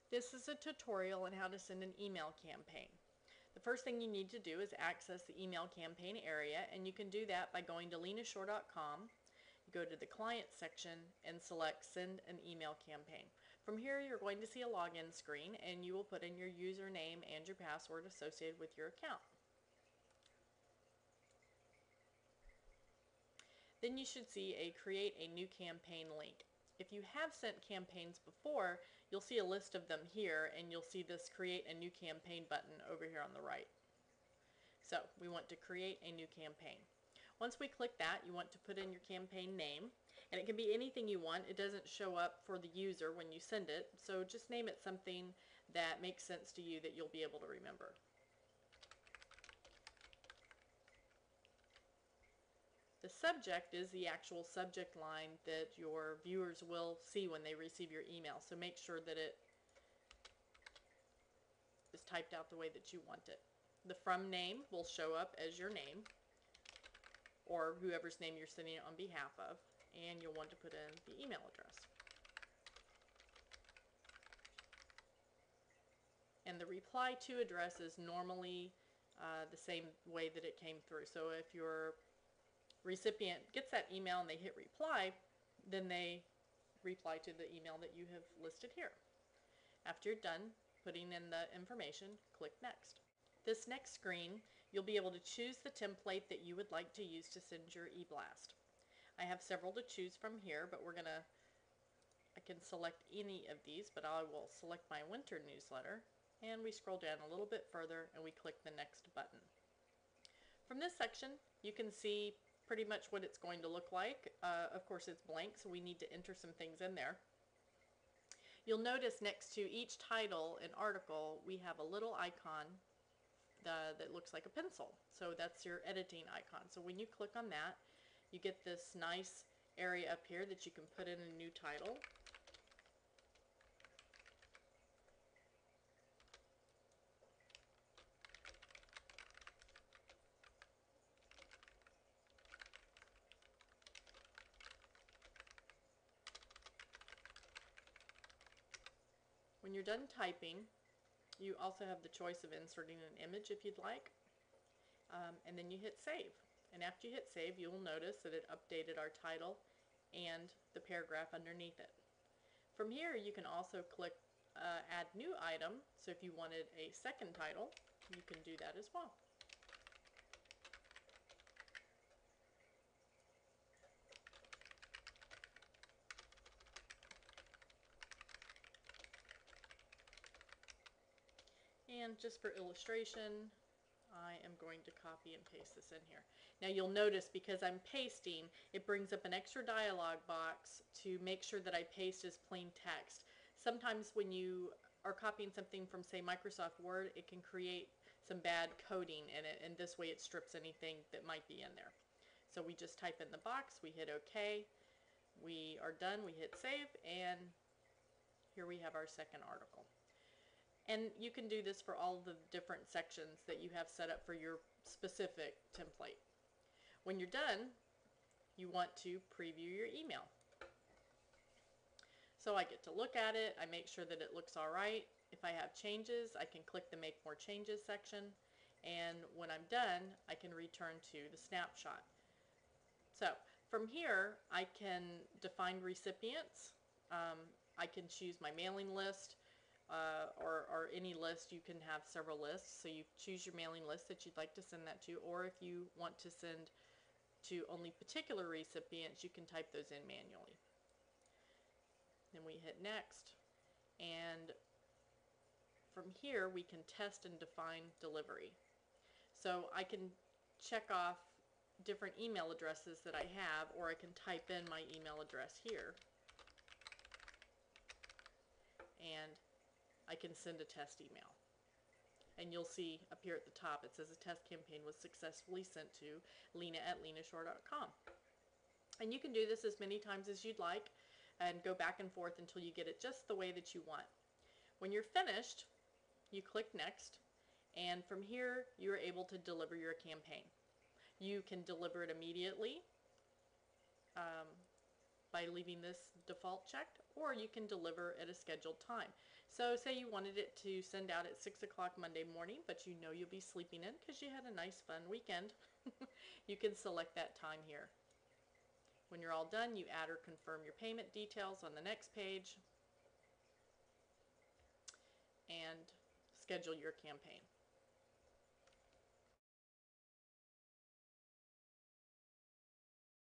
This is a tutorial on how to send an email campaign. The first thing you need to do is access the email campaign area, and you can do that by going to lenashore.com. You go to the client section and select send an email campaign. From here you're going to see a login screen, and you will put in your username and your password associated with your account. Then you should see a create a new campaign link. If you have sent campaigns before, you'll see a list of them here, and you'll see this create a new campaign button over here on the right. So we want to create a new campaign. Once we click that, you want to put in your campaign name, and it can be anything you want. It doesn't show up for the user when you send it, so just name it something that makes sense to you that you'll be able to remember. The subject is the actual subject line that your viewers will see when they receive your email, so make sure that it is typed out the way that you want it. The from name will show up as your name, or whoever's name you're sending it on behalf of, and you'll want to put in the email address. And the reply to address is normally the same way that it came through. So if your recipient gets that email and they hit reply, then they reply to the email that you have listed here. After you're done putting in the information, click next. This next screen, you'll be able to choose the template that you would like to use to send your eBlast. I have several to choose from here, but I can select any of these, but I will select my winter newsletter, and we scroll down a little bit further and we click the next button. From this section, you can see pretty much what it's going to look like. Of course, it's blank, so we need to enter some things in there. You'll notice next to each title and article, we have a little icon that looks like a pencil. So that's your editing icon. So when you click on that, you get this nice area up here that you can put in a new title. When you're done typing, you also have the choice of inserting an image if you'd like, and then you hit save. And after you hit save, you'll notice that it updated our title and the paragraph underneath it. From here, you can also click add new item. So if you wanted a second title, you can do that as well. And just for illustration, I am going to copy and paste this in here. Now you'll notice because I'm pasting, it brings up an extra dialog box to make sure that I paste as plain text. Sometimes when you are copying something from, say, Microsoft Word, it can create some bad coding in it, and this way it strips anything that might be in there. So we just type in the box, we hit OK, we are done, we hit save, and here we have our second article. And you can do this for all the different sections that you have set up for your specific template. When you're done, you want to preview your email. So I get to look at it, I make sure that it looks all right. If I have changes, I can click the Make More Changes section, and when I'm done, I can return to the snapshot. So from here, I can define recipients. I can choose my mailing list, or any list. You can have several lists, so you choose your mailing list that you'd like to send that to, or if you want to send to only particular recipients, you can type those in manually. Then we hit next, and from here we can test and define delivery. So I can check off different email addresses that I have, or I can type in my email address here, and I can send a test email. And you'll see up here at the top it says a test campaign was successfully sent to lena@lenashore.com. And you can do this as many times as you'd like and go back and forth until you get it just the way that you want. When you're finished, you click next, and from here you are able to deliver your campaign. You can deliver it immediately. by leaving this default checked, or you can deliver at a scheduled time. So say you wanted it to send out at 6 o'clock Monday morning, but you know you'll be sleeping in because you had a nice fun weekend. You can select that time here. When you're all done, you add or confirm your payment details on the next page and schedule your campaign.